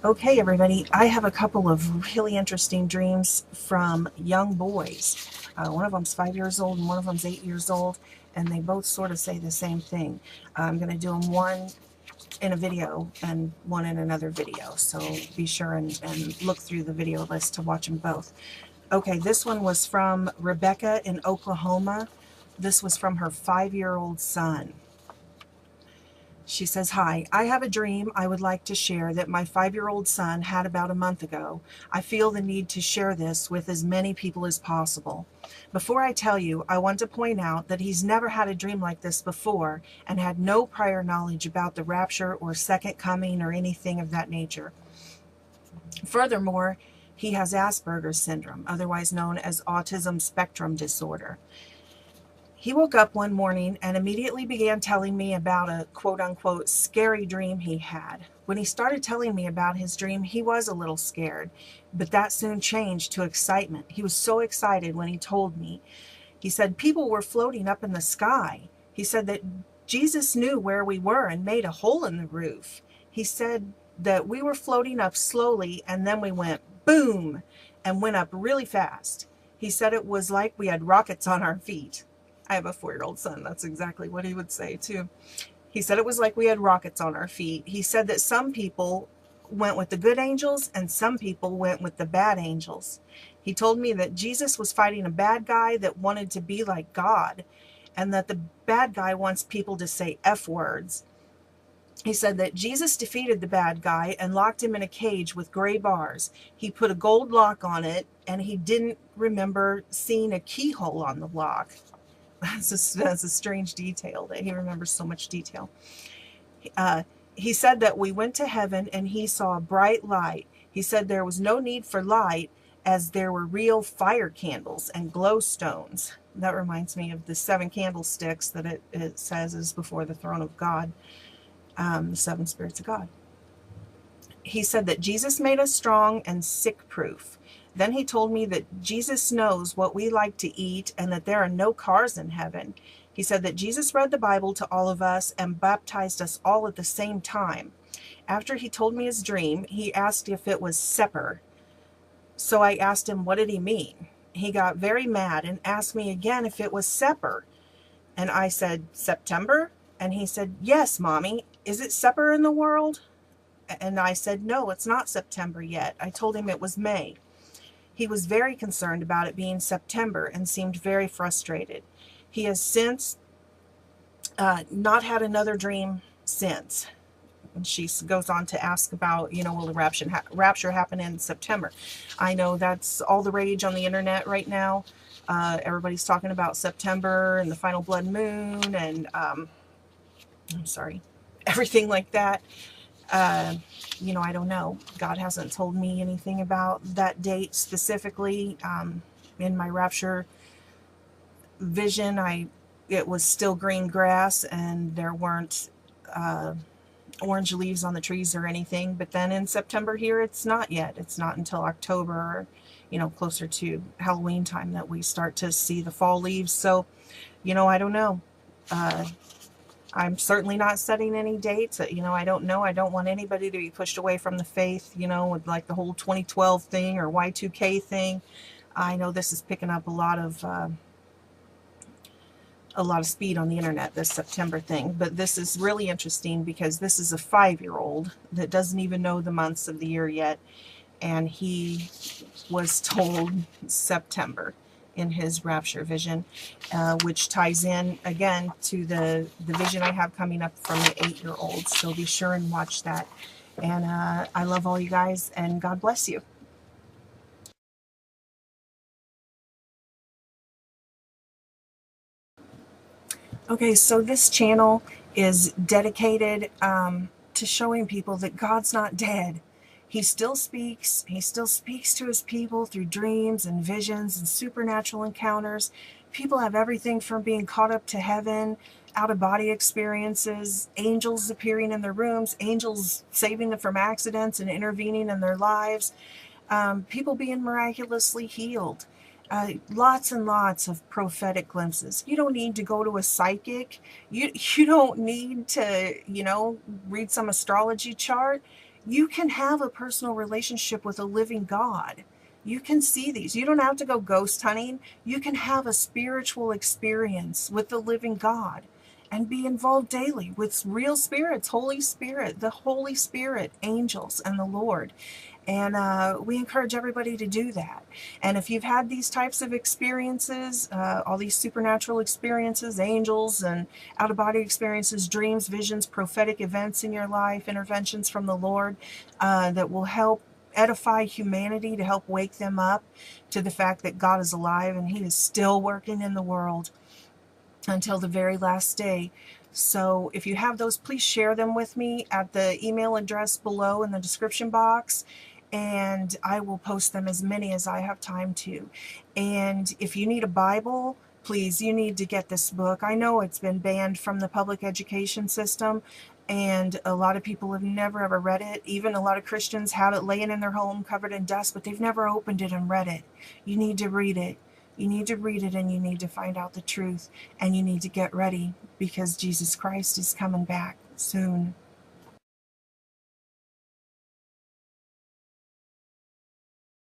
Okay, everybody, I have a couple of really interesting dreams from young boys. One of them's 5 years old and one of them's 8 years old, and they both sort of say the same thing. I'm going to do them one in a video and one in another video, so be sure and look through the video list to watch them both. Okay, this one was from Rebecca in Oklahoma. This was from her 5-year-old son. She says, "Hi, I have a dream I would like to share that my 5-year-old son had about a month ago. I feel the need to share this with as many people as possible. Before I tell you, I want to point out that he's never had a dream like this before and had no prior knowledge about the rapture or second coming or anything of that nature. Furthermore, he has Asperger's syndrome, otherwise known as autism spectrum disorder. He woke up one morning and immediately began telling me about a quote-unquote scary dream he had. When he started telling me about his dream, he was a little scared, but that soon changed to excitement. He was so excited when he told me. He said people were floating up in the sky. He said that Jesus knew where we were and made a hole in the roof. He said that we were floating up slowly and then we went boom and went up really fast. He said it was like we had rockets on our feet." I have a 4-year-old son. That's exactly what he would say too. He said it was like we had rockets on our feet. He said that some people went with the good angels and some people went with the bad angels. He told me that Jesus was fighting a bad guy that wanted to be like God, and that the bad guy wants people to say F words. He said that Jesus defeated the bad guy and locked him in a cage with gray bars. He put a gold lock on it, and he didn't remember seeing a keyhole on the lock. That's a strange detail that he remembers so much detail. He said that we went to heaven and he saw a bright light. He said there was no need for light as there were real fire candles and glow stones. That reminds me of the 7 candlesticks that it says is before the throne of God, the 7 spirits of God. He said that Jesus made us strong and sick proof. Then he told me that Jesus knows what we like to eat and that there are no cars in heaven. He said that Jesus read the Bible to all of us and baptized us all at the same time. After he told me his dream, he asked if it was Sepper. So I asked him, what did he mean? He got very mad and asked me again if it was Sepper. And I said, September? And he said, yes, Mommy. Is it Sepper in the world? And I said, no, it's not September yet. I told him it was May. He was very concerned about it being September and seemed very frustrated. He has since not had another dream since. And she goes on to ask about, will the rapture happen in September? I know that's all the rage on the internet right now. Everybody's talking about September and the final blood moon and, everything like that. I don't know. God hasn't told me anything about that date specifically. In my rapture vision, it was still green grass and there weren't orange leaves on the trees or anything. But then in September here, it's not yet. It's not until October, closer to Halloween time that we start to see the fall leaves. So, I don't know. I'm certainly not setting any dates. I don't know. I don't want anybody to be pushed away from the faith, with like the whole 2012 thing or Y2K thing. I know this is picking up a lot of speed on the internet, this September thing. But this is really interesting because this is a 5-year-old that doesn't even know the months of the year yet. And he was told September in his rapture vision, which ties in again to the vision I have coming up from the 8-year-old. So be sure and watch that. And I love all you guys, and God bless you. Okay, so this channel is dedicated to showing people that God's not dead. He still speaks. He still speaks to his people through dreams and visions and supernatural encounters. People have everything from being caught up to heaven, out-of-body experiences, angels appearing in their rooms, angels saving them from accidents and intervening in their lives, people being miraculously healed. Lots and lots of prophetic glimpses. You don't need to go to a psychic. You don't need to, read some astrology chart. You can have a personal relationship with a living God. You can see these. You don't have to go ghost hunting. You can have a spiritual experience with the living God and be involved daily with real spirits, Holy Spirit, the Holy Spirit, angels, and the Lord. And we encourage everybody to do that. And if you've had these types of experiences, all these supernatural experiences, angels and out-of-body experiences, dreams, visions, prophetic events in your life, interventions from the Lord that will help edify humanity, to help wake them up to the fact that God is alive and He is still working in the world until the very last day. So if you have those, please share them with me at the email address below in the description box, and I will post them as many as I have time to. And if you need a Bible, please, you need to get this book. I know it's been banned from the public education system, and a lot of people have never ever read it. Even a lot of Christians have it laying in their home covered in dust, but they've never opened it and read it. You need to read it. You need to read it, and you need to find out the truth, and you need to get ready, because Jesus Christ is coming back soon.